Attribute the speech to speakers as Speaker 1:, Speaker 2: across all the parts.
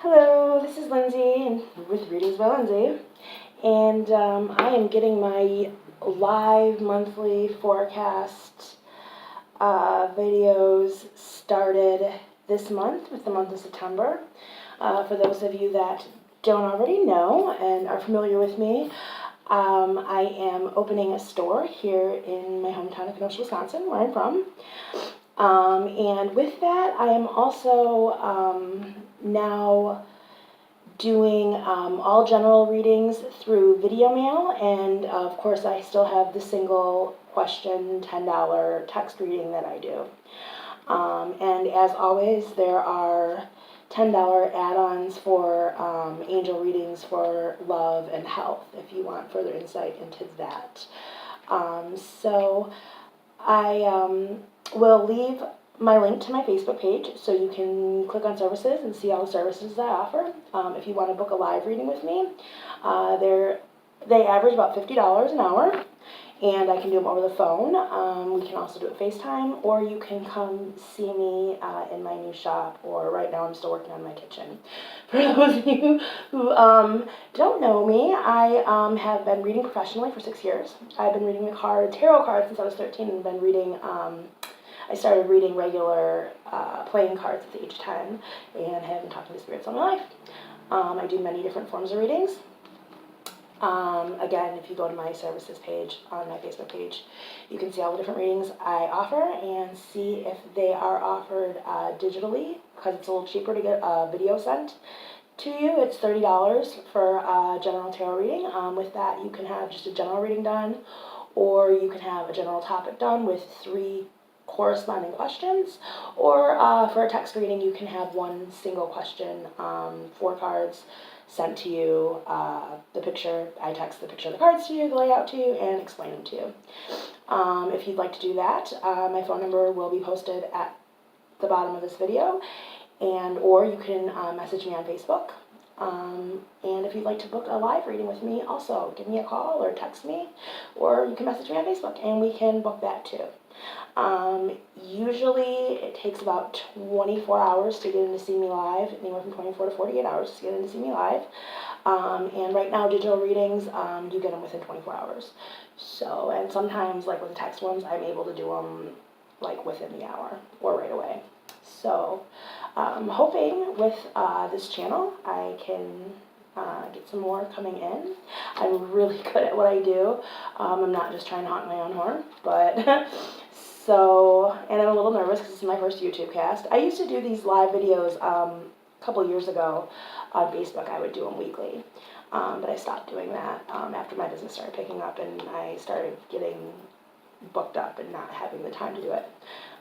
Speaker 1: Hello, this is Lindsay with Readings by Lindsay, and I am getting my live monthly forecast videos started this month with the month of September. For those of you that don't already know and are familiar with me, I am opening a store here in my hometown of Kenosha, Wisconsin, where I'm from. And with that, I am also now doing all general readings through video mail, and of course I still have the single question $10 text reading that I do. And as always, there are $10 add-ons for angel readings for love and health if you want further insight into that. So I will leave my link to my Facebook page so you can click on services and see all the services I offer. If you want to book a live reading with me, they average about $50 an hour, and I can do them over the phone. We can also do it FaceTime, or you can come see me in my new shop, or right now I'm still working on my kitchen. For those of you who don't know me, I have been reading professionally for 6 years. I've been reading tarot cards since I was 13, and been reading I started reading regular playing cards at the age of 10, and have been talking to spirits all my life. I do many different forms of readings. Again, if you go to my services page on my Facebook page, you can see all the different readings I offer and see if they are offered digitally, because it's a little cheaper to get a video sent to you. It's $30 for a general tarot reading. With that, you can have just a general reading done, or you can have a general topic done with 3 corresponding questions, or for a text reading, you can have one single question, 4 cards sent to you, the picture, I text the picture of the cards to you, the layout to you, and explain them to you. If you'd like to do that, my phone number will be posted at the bottom of this video, or you can message me on Facebook. And if you'd like to book a live reading with me, also give me a call or text me, or you can message me on Facebook, and we can book that too. Usually it takes about 24 hours to get in to see me live, anywhere from 24 to 48 hours to get in to see me live. And right now digital readings, you get them within 24 hours. So, and sometimes like with the text ones, I'm able to do them like within the hour or right away. So, I'm hoping with this channel I can get some more coming in. I'm really good at what I do. I'm not just trying to honk my own horn, but so, and I'm a little nervous because this is my first YouTube cast. I used to do these live videos a couple years ago on Facebook. I would do them weekly, but I stopped doing that after my business started picking up and I started getting booked up and not having the time to do it.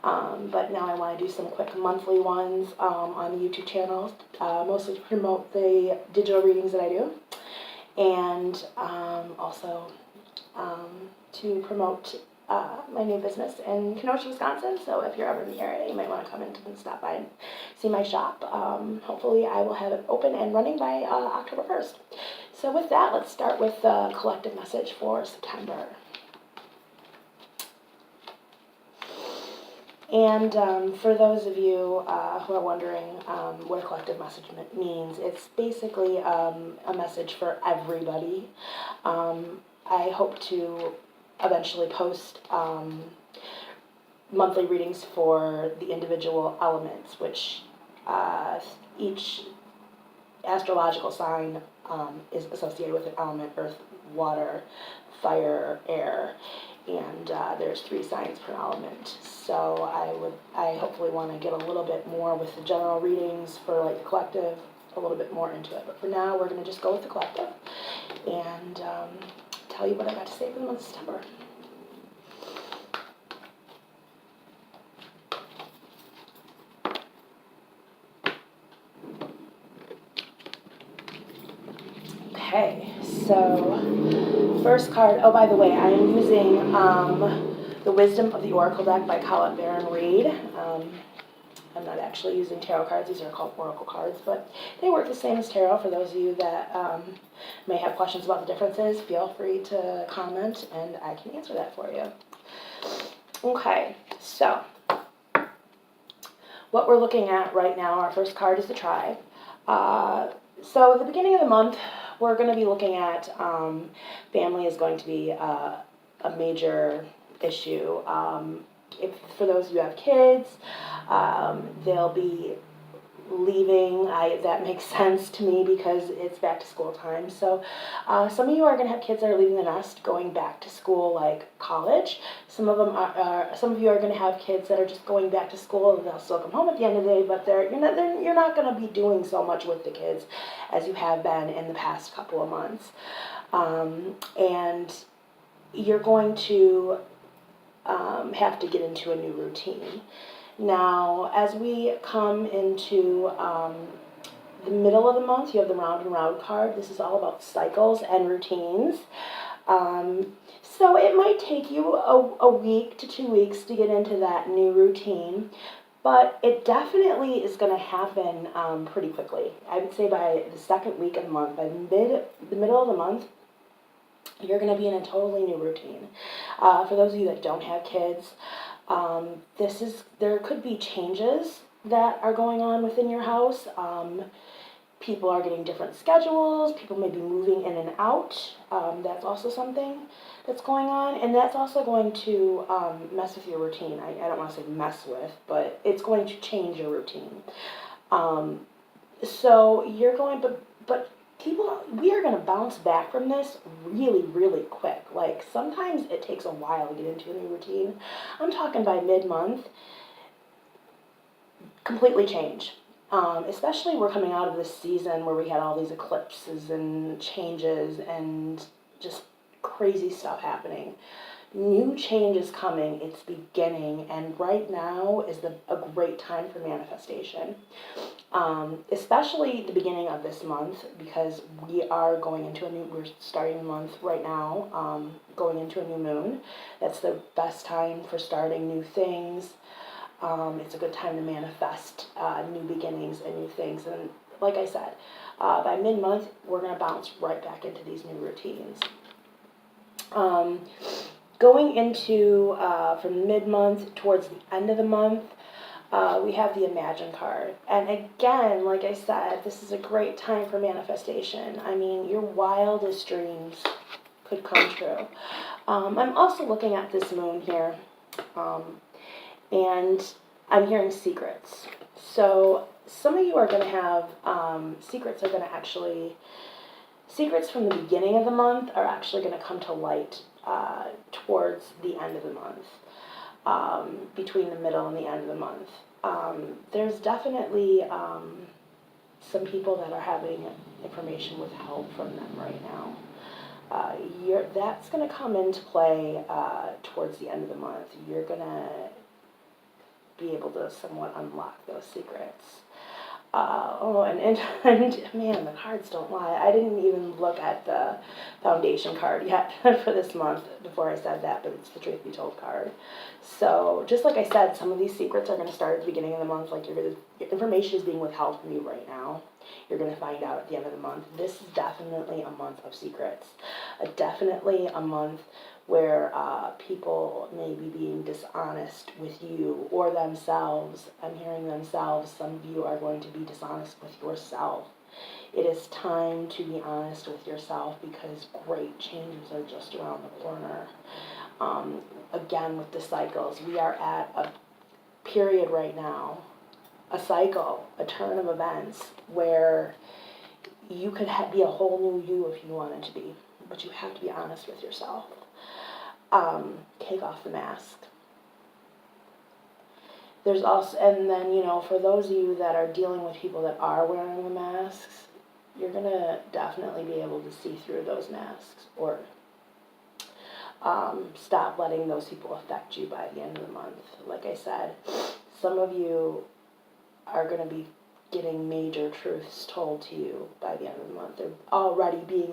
Speaker 1: But now I want to do some quick monthly ones on the YouTube channel, mostly to promote the digital readings that I do, and also to promote my new business in Kenosha, Wisconsin. So if you're ever in the area, you might want to come in and stop by and see my shop. Hopefully I will have it open and running by October 1st. So with that, let's start with the collective message for September. And for those of you who are wondering what a collective message means, it's basically a message for everybody. I hope to eventually post monthly readings for the individual elements, which each astrological sign is associated with an element: earth, water, fire, air, and there's 3 signs per element. So I hopefully want to get a little bit more with the general readings for like the collective, a little bit more into it. But for now, we're going to just go with the collective and tell you what I got to say for the month of September. Okay, so first card, oh, by the way, I am using the Wisdom of the Oracle deck by Colin Baron Reid. I'm not actually using tarot cards. These are called oracle cards, but they work the same as tarot. For those of you that may have questions about the differences, feel free to comment, and I can answer that for you. Okay, so what we're looking at right now, our first card is the Tribe. So the beginning of the month, we're going to be looking at family is going to be a major issue. If for those of you who have kids, they'll be leaving. That makes sense to me because it's back to school time. So some of you are going to have kids that are leaving the nest, going back to school, like college. Some of them some of you are going to have kids that are just going back to school, and they'll still come home at the end of the day. But you're not going to be doing so much with the kids as you have been in the past couple of months, and you're going to have to get into a new routine. Now, as we come into the middle of the month, you have the round and round card. This is all about cycles and routines. So it might take you a week to 2 weeks to get into that new routine, but it definitely is going to happen pretty quickly. I would say by the second week of the month, by the middle of the month, you're going to be in a totally new routine. For those of you that don't have kids, there could be changes that are going on within your house. People are getting different schedules. People may be moving in and out. That's also something that's going on, and that's also going to mess with your routine. I don't want to say mess with, but it's going to change your routine. So you're going, but people, we are going to bounce back from this really, really quick. Like sometimes it takes a while to get into a new routine. I'm talking by mid-month, completely change. Especially we're coming out of this season where we had all these eclipses and changes and just crazy stuff happening. New change is coming, it's beginning, and right now is a great time for manifestation. Especially the beginning of this month, because we're starting the month right now, going into a new moon. That's the best time for starting new things. It's a good time to manifest new beginnings and new things. And like I said, by mid-month, we're going to bounce right back into these new routines. Going into, from mid-month towards the end of the month, we have the Imagine card. And again, like I said, this is a great time for manifestation. I mean, your wildest dreams could come true. I'm also looking at this moon here, and I'm hearing secrets. So some of you are going to have, secrets from the beginning of the month are actually going to come to light towards the end of the month, between the middle and the end of the month. There's definitely some people that are having information withheld from them right now. That's going to come into play towards the end of the month. You're going to be able to somewhat unlock those secrets. And man, the cards don't lie. I didn't even look at the foundation card yet for this month before I said that, but it's the Truth Be Told card. So just like I said, some of these secrets are going to start at the beginning of the month. Like your information is being withheld from you right now. You're going to find out at the end of the month. This is definitely a month of secrets. Definitely a month where people may be being dishonest with you or themselves. I'm hearing themselves. Some of you are going to be dishonest with yourself. It is time to be honest with yourself because great changes are just around the corner. Again, with the cycles, we are at a period right now, a cycle, a turn of events where you could be a whole new you if you wanted to be, but you have to be honest with yourself. Take off the mask. There's also, and then, for those of you that are dealing with people that are wearing the masks, you're going to definitely be able to see through those masks, or stop letting those people affect you by the end of the month. Like I said, some of you are going to be getting major truths told to you by the end of the month.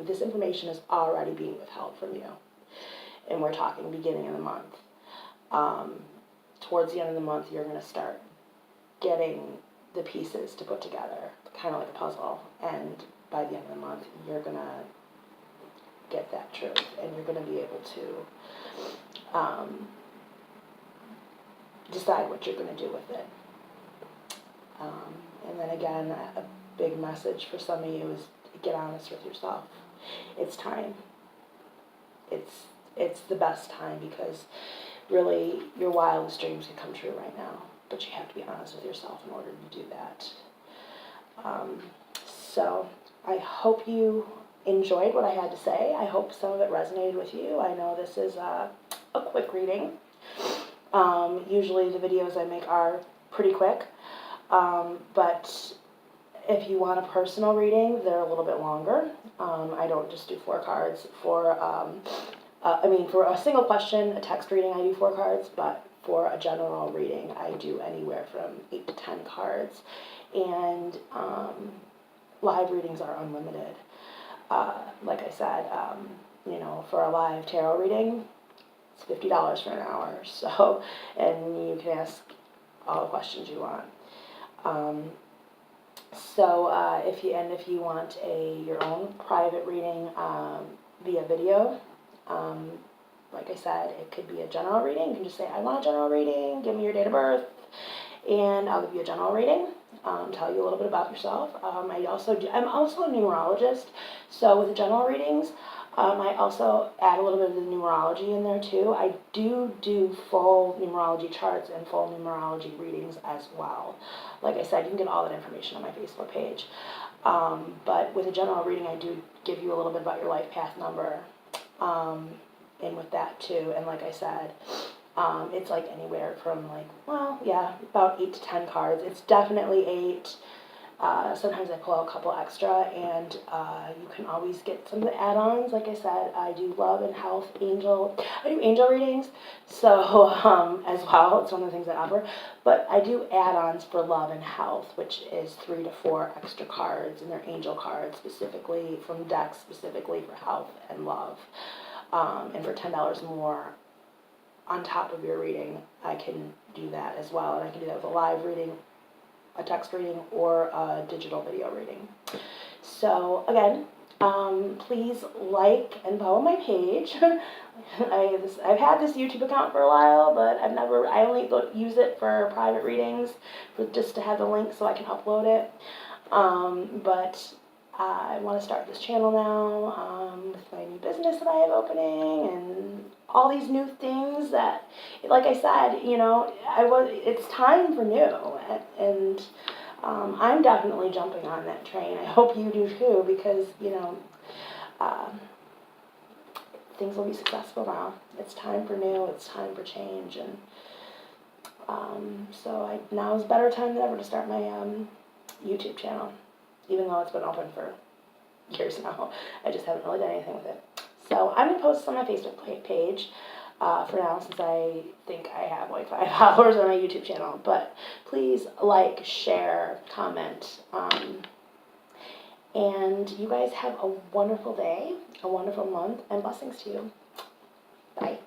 Speaker 1: This information is already being withheld from you. And we're talking beginning of the month. Towards the end of the month, you're going to start getting the pieces to put together, kind of like a puzzle. And by the end of the month, you're going to get that truth, and you're going to be able to decide what you're going to do with it. And then again, big message for some of you is get honest with yourself. It's time. It's the best time, because really your wildest dreams can come true right now, but you have to be honest with yourself in order to do that. So I hope you enjoyed what I had to say. I hope some of it resonated with you. I know this is a quick reading. Usually the videos I make are pretty quick, but if you want a personal reading, they're a little bit longer. I don't just do 4 cards. For a single question, a text reading, I do 4 cards, but for a general reading, I do anywhere from 8 to 10 cards. And live readings are unlimited. Like I said, for a live tarot reading, it's $50 for an hour. So, and you can ask all the questions you want. If you want your own private reading via video, like I said, it could be a general reading. You can just say, I want a general reading, give me your date of birth, and I'll give you a general reading, tell you a little bit about yourself. I'm also a numerologist, so with the general readings, I also add a little bit of the numerology in there too. I do full numerology charts and full numerology readings as well. Like I said, you can get all that information on my Facebook page. But with a general reading, I do give you a little bit about your life path number in with that too. And like I said, it's like anywhere from about 8 to 10 cards. It's definitely 8. Sometimes I pull out a couple extra, and you can always get some of the add-ons. Like I said, I do love and health, angel. I do angel readings, so as well. It's one of the things I offer. But I do add-ons for love and health, which is 3 to 4 extra cards, and they're angel cards specifically from decks, specifically for health and love. And for $10 more on top of your reading, I can do that as well, and I can do that with a live reading, a text reading, or a digital video reading. So again, please like and follow my page. I've had this YouTube account for a while, but I only use it for private readings, just to have the link so I can upload it. But I want to start this channel now with my new business that I have opening, and all these new things that, like I said, it's time for new, and I'm definitely jumping on that train. I hope you do too, because things will be successful now. It's time for new. It's time for change, and now is a better time than ever to start my YouTube channel, even though it's been open for years now. I just haven't really done anything with it. So I'm going to post this on my Facebook page for now, since I think I have like 5 followers on my YouTube channel. But please like, share, comment, and you guys have a wonderful day, a wonderful month, and blessings to you. Bye.